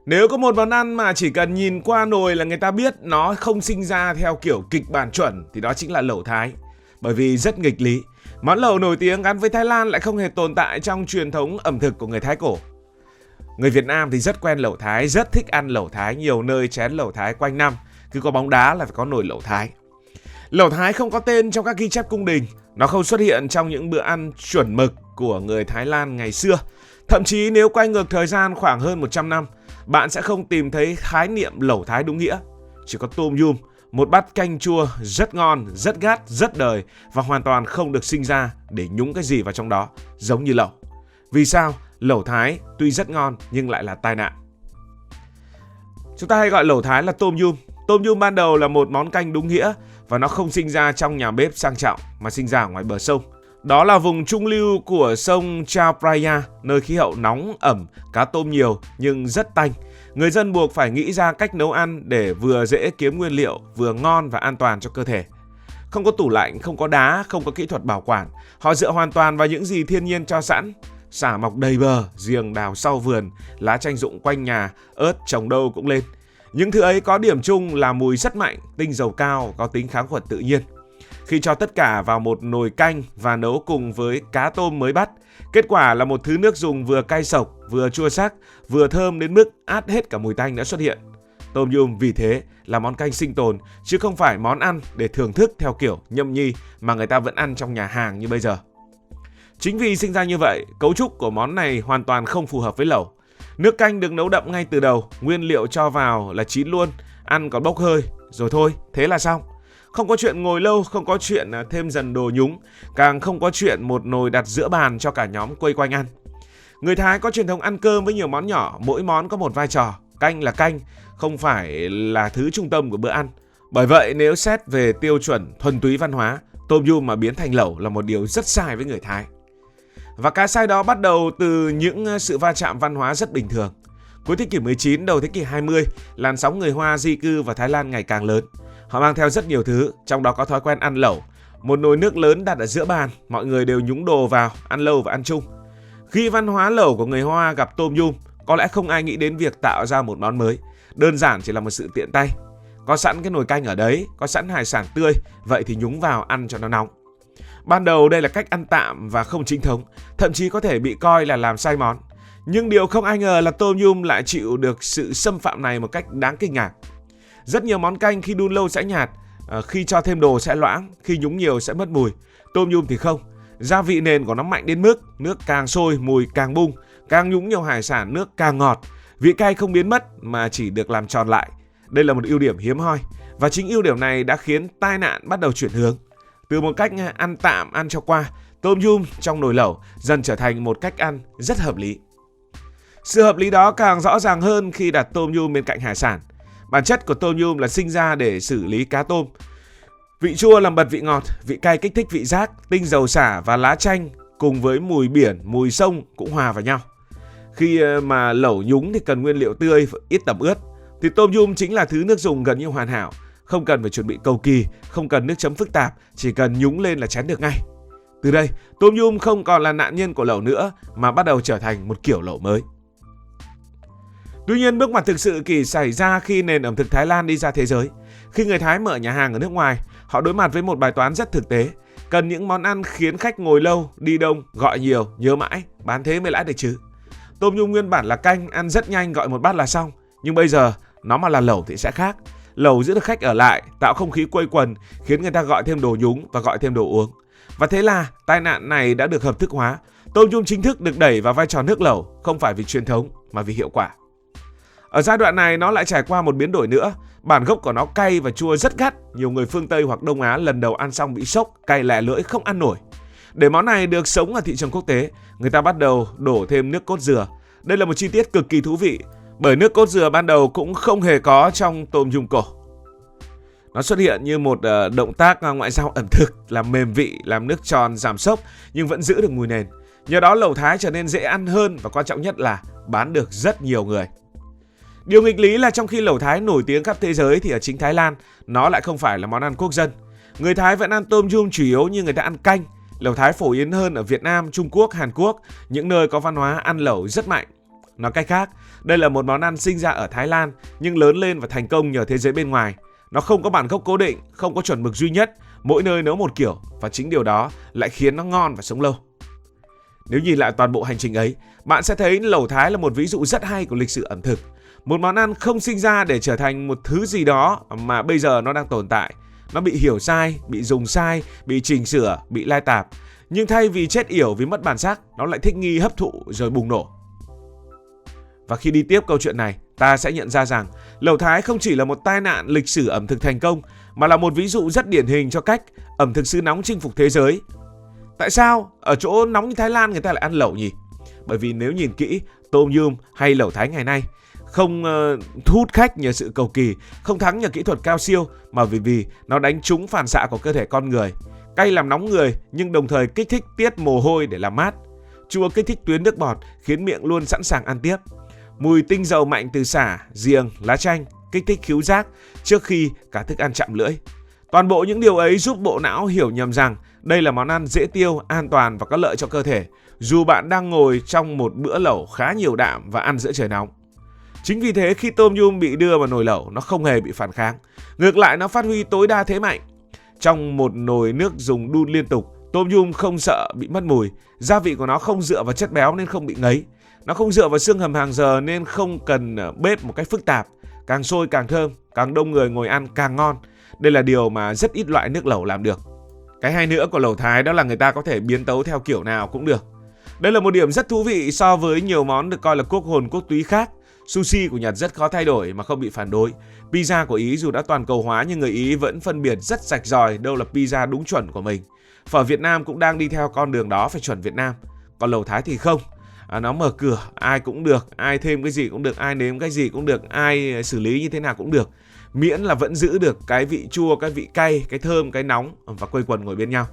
Nếu có một món ăn mà chỉ cần nhìn qua nồi là người ta biết nó không sinh ra theo kiểu kịch bản chuẩn thì đó chính là lẩu Thái. Bởi vì rất nghịch lý, món lẩu nổi tiếng gắn với Thái Lan lại không hề tồn tại trong truyền thống ẩm thực của người Thái cổ. Người Việt Nam thì rất quen lẩu Thái, rất thích ăn lẩu Thái, nhiều nơi chén lẩu Thái quanh năm, cứ có bóng đá là phải có nồi lẩu Thái. Lẩu Thái không có tên trong các ghi chép cung đình, nó không xuất hiện trong những bữa ăn chuẩn mực của người Thái Lan ngày xưa. Thậm chí nếu quay ngược thời gian khoảng hơn 100 năm, bạn sẽ không tìm thấy khái niệm lẩu Thái đúng nghĩa. Chỉ có tôm yum, một bát canh chua rất ngon, rất gắt, rất đời và hoàn toàn không được sinh ra để nhúng cái gì vào trong đó, giống như lẩu. Vì sao? Lẩu Thái tuy rất ngon nhưng lại là tai nạn. Chúng ta hay gọi lẩu Thái là tôm yum. Tôm yum ban đầu là một món canh đúng nghĩa và nó không sinh ra trong nhà bếp sang trọng mà sinh ra ở ngoài bờ sông. Đó là vùng trung lưu của sông Chao Phraya, nơi khí hậu nóng, ẩm, cá tôm nhiều nhưng rất tanh. Người dân buộc phải nghĩ ra cách nấu ăn để vừa dễ kiếm nguyên liệu, vừa ngon và an toàn cho cơ thể. Không có tủ lạnh, không có đá, không có kỹ thuật bảo quản. Họ dựa hoàn toàn vào những gì thiên nhiên cho sẵn. Sả mọc đầy bờ, giềng đào sau vườn, lá chanh rụng quanh nhà, ớt trồng đâu cũng lên. Những thứ ấy có điểm chung là mùi rất mạnh, tinh dầu cao, có tính kháng khuẩn tự nhiên. Khi cho tất cả vào một nồi canh và nấu cùng với cá tôm mới bắt, kết quả là một thứ nước dùng vừa cay sộc, vừa chua sắc, vừa thơm đến mức át hết cả mùi tanh đã xuất hiện. Tôm yum vì thế là món canh sinh tồn, chứ không phải món ăn để thưởng thức theo kiểu nhâm nhi mà người ta vẫn ăn trong nhà hàng như bây giờ. Chính vì sinh ra như vậy, cấu trúc của món này hoàn toàn không phù hợp với lẩu. Nước canh được nấu đậm ngay từ đầu, nguyên liệu cho vào là chín luôn, ăn còn bốc hơi, rồi thôi, thế là xong. Không có chuyện ngồi lâu, không có chuyện thêm dần đồ nhúng, càng không có chuyện một nồi đặt giữa bàn cho cả nhóm quây quanh ăn. Người Thái có truyền thống ăn cơm với nhiều món nhỏ, mỗi món có một vai trò, canh là canh, không phải là thứ trung tâm của bữa ăn. Bởi vậy nếu xét về tiêu chuẩn thuần túy văn hóa, tôm yum mà biến thành lẩu là một điều rất sai với người Thái. Và cái sai đó bắt đầu từ những sự va chạm văn hóa rất bình thường. Cuối thế kỷ 19, đầu thế kỷ 20, làn sóng người Hoa di cư vào Thái Lan ngày càng lớn. Họ mang theo rất nhiều thứ, trong đó có thói quen ăn lẩu. Một nồi nước lớn đặt ở giữa bàn, mọi người đều nhúng đồ vào, ăn lâu và ăn chung. Khi văn hóa lẩu của người Hoa gặp tôm yum, có lẽ không ai nghĩ đến việc tạo ra một món mới. Đơn giản chỉ là một sự tiện tay. Có sẵn cái nồi canh ở đấy, có sẵn hải sản tươi, vậy thì nhúng vào ăn cho nó nóng. Ban đầu đây là cách ăn tạm và không chính thống, thậm chí có thể bị coi là làm sai món. Nhưng điều không ai ngờ là tôm yum lại chịu được sự xâm phạm này một cách đáng kinh ngạc. Rất nhiều món canh khi đun lâu sẽ nhạt, khi cho thêm đồ sẽ loãng, khi nhúng nhiều sẽ mất mùi. Tôm yum thì không. Gia vị nền của nó mạnh đến mức nước càng sôi mùi càng bung, càng nhúng nhiều hải sản nước càng ngọt. Vị cay không biến mất mà chỉ được làm tròn lại. Đây là một ưu điểm hiếm hoi và chính ưu điểm này đã khiến tai nạn bắt đầu chuyển hướng. Từ một cách ăn tạm, ăn cho qua, tôm yum trong nồi lẩu dần trở thành một cách ăn rất hợp lý. Sự hợp lý đó càng rõ ràng hơn khi đặt tôm yum bên cạnh hải sản. Bản chất của tôm yum là sinh ra để xử lý cá tôm. Vị chua làm bật vị ngọt, vị cay kích thích vị giác, tinh dầu sả và lá chanh cùng với mùi biển, mùi sông cũng hòa vào nhau. Khi mà lẩu nhúng thì cần nguyên liệu tươi, ít tẩm ướt, thì tôm yum chính là thứ nước dùng gần như hoàn hảo. Không cần phải chuẩn bị cầu kỳ, không cần nước chấm phức tạp, chỉ cần nhúng lên là chén được ngay. Từ đây, tôm yum không còn là nạn nhân của lẩu nữa mà bắt đầu trở thành một kiểu lẩu mới. Tuy nhiên, bước ngoặt thực sự chỉ xảy ra khi nền ẩm thực Thái Lan đi ra thế giới. Khi người Thái mở nhà hàng ở nước ngoài, họ đối mặt với một bài toán rất thực tế. Cần những món ăn khiến khách ngồi lâu, đi đông, gọi nhiều, nhớ mãi, bán thế mới lãi được chứ. Tôm yum nguyên bản là canh, ăn rất nhanh, gọi một bát là xong. Nhưng bây giờ, nó mà là lẩu thì sẽ khác. Lẩu giữ được khách ở lại, tạo không khí quây quần, khiến người ta gọi thêm đồ nhúng và gọi thêm đồ uống. Và thế là tai nạn này đã được hợp thức hóa. Tôm yum chính thức được đẩy vào vai trò nước lẩu, không phải vì truyền thống mà vì hiệu quả. Ở giai đoạn này nó lại trải qua một biến đổi nữa. Bản gốc của nó cay và chua rất gắt. Nhiều người phương Tây hoặc Đông Á lần đầu ăn xong bị sốc, cay lè lưỡi không ăn nổi. Để món này được sống ở thị trường quốc tế, người ta bắt đầu đổ thêm nước cốt dừa. Đây là một chi tiết cực kỳ thú vị, bởi nước cốt dừa ban đầu cũng không hề có trong tôm yum cổ. Nó xuất hiện như một động tác ngoại giao ẩm thực, làm mềm vị, làm nước tròn, giảm sốc, nhưng vẫn giữ được mùi nền. Nhờ đó lẩu Thái trở nên dễ ăn hơn và quan trọng nhất là bán được rất nhiều người. Điều nghịch lý là trong khi lẩu Thái nổi tiếng khắp thế giới thì ở chính Thái Lan nó lại không phải là món ăn quốc dân. Người Thái vẫn ăn tôm yum chủ yếu như người ta ăn canh. Lẩu Thái phổ biến hơn ở Việt Nam, Trung Quốc, Hàn Quốc, những nơi có văn hóa ăn lẩu rất mạnh. Nói cách khác, đây là một món ăn sinh ra ở Thái Lan nhưng lớn lên và thành công nhờ thế giới bên ngoài. Nó không có bản gốc cố định, không có chuẩn mực duy nhất, mỗi nơi nấu một kiểu và chính điều đó lại khiến nó ngon và sống lâu. Nếu nhìn lại toàn bộ hành trình ấy, bạn sẽ thấy lẩu Thái là một ví dụ rất hay của lịch sử ẩm thực. Một món ăn không sinh ra để trở thành một thứ gì đó mà bây giờ nó đang tồn tại. Nó bị hiểu sai, bị dùng sai, bị chỉnh sửa, bị lai tạp. Nhưng thay vì chết yểu vì mất bản sắc, nó lại thích nghi hấp thụ rồi bùng nổ. Và khi đi tiếp câu chuyện này, ta sẽ nhận ra rằng lẩu Thái không chỉ là một tai nạn lịch sử ẩm thực thành công, mà là một ví dụ rất điển hình cho cách ẩm thực xứ nóng chinh phục thế giới. Tại sao ở chỗ nóng như Thái Lan người ta lại ăn lẩu nhỉ? Bởi vì nếu nhìn kỹ, Tom Yum hay lẩu Thái ngày nay không thu hút khách nhờ sự cầu kỳ, không thắng nhờ kỹ thuật cao siêu, mà vì nó đánh trúng phản xạ của cơ thể con người. Cay làm nóng người nhưng đồng thời kích thích tiết mồ hôi để làm mát. Chua kích thích tuyến nước bọt khiến miệng luôn sẵn sàng ăn tiếp. Mùi tinh dầu mạnh từ sả, giềng, lá chanh kích thích khứu giác trước khi cả thức ăn chạm lưỡi. Toàn bộ những điều ấy giúp bộ não hiểu nhầm rằng đây là món ăn dễ tiêu, an toàn và có lợi cho cơ thể, dù bạn đang ngồi trong một bữa lẩu khá nhiều đạm và ăn giữa trời nóng. Chính vì thế khi Tom Yum bị đưa vào nồi lẩu, nó không hề bị phản kháng. Ngược lại, nó phát huy tối đa thế mạnh. Trong một nồi nước dùng đun liên tục, Tom Yum không sợ bị mất mùi. Gia vị của nó không dựa vào chất béo nên không bị ngấy. Nó không dựa vào xương hầm hàng giờ nên không cần bếp một cách phức tạp. Càng sôi càng thơm, càng đông người ngồi ăn càng ngon. Đây là điều mà rất ít loại nước lẩu làm được. Cái hay nữa của lẩu Thái đó là người ta có thể biến tấu theo kiểu nào cũng được. Đây là một điểm rất thú vị so với nhiều món được coi là quốc hồn quốc túy khác. Sushi của Nhật rất khó thay đổi mà không bị phản đối. Pizza của Ý dù đã toàn cầu hóa nhưng người Ý vẫn phân biệt rất rạch ròi đâu là pizza đúng chuẩn của mình. Phở Việt Nam cũng đang đi theo con đường đó phải chuẩn Việt Nam. Còn lẩu Thái thì không. Nó mở cửa, ai cũng được, ai thêm cái gì cũng được, ai nếm cái gì cũng được, ai xử lý như thế nào cũng được. Miễn là vẫn giữ được cái vị chua, cái vị cay, cái thơm, cái nóng và quây quần ngồi bên nhau.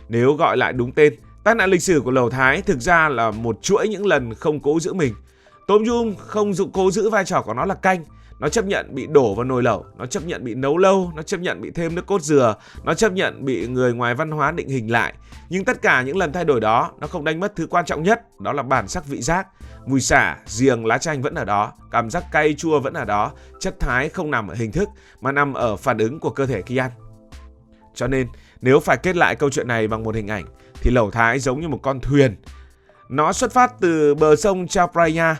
Nếu gọi lại đúng tên, tai nạn lịch sử của lẩu Thái thực ra là một chuỗi những lần không cố giữ mình. Tom Yum không cố giữ vai trò của nó là canh. Nó chấp nhận bị đổ vào nồi lẩu, nó chấp nhận bị nấu lâu, nó chấp nhận bị thêm nước cốt dừa, nó chấp nhận bị người ngoài văn hóa định hình lại. Nhưng tất cả những lần thay đổi đó, nó không đánh mất thứ quan trọng nhất, đó là bản sắc vị giác. Mùi sả, giềng, lá chanh vẫn ở đó, cảm giác cay chua vẫn ở đó, chất thái không nằm ở hình thức mà nằm ở phản ứng của cơ thể khi ăn. Cho nên, nếu phải kết lại câu chuyện này bằng một hình ảnh, thì lẩu Thái giống như một con thuyền. Nó xuất phát từ bờ sông Chao Phraya,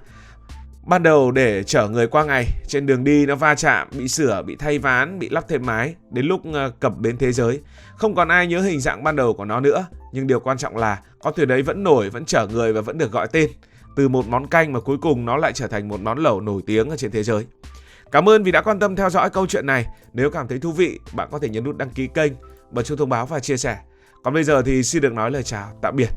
ban đầu để chở người qua ngày. Trên đường đi nó va chạm, bị sửa, bị thay ván, bị lắp thêm mái. Đến lúc cập bến thế giới, không còn ai nhớ hình dạng ban đầu của nó nữa. Nhưng điều quan trọng là con thuyền ấy vẫn nổi, vẫn chở người và vẫn được gọi tên. Từ một món canh mà cuối cùng nó lại trở thành một món lẩu nổi tiếng ở trên thế giới. Cảm ơn vì đã quan tâm theo dõi câu chuyện này. Nếu cảm thấy thú vị, bạn có thể nhấn nút đăng ký kênh, bật chuông thông báo và chia sẻ. Còn bây giờ thì xin được nói lời chào, tạm biệt.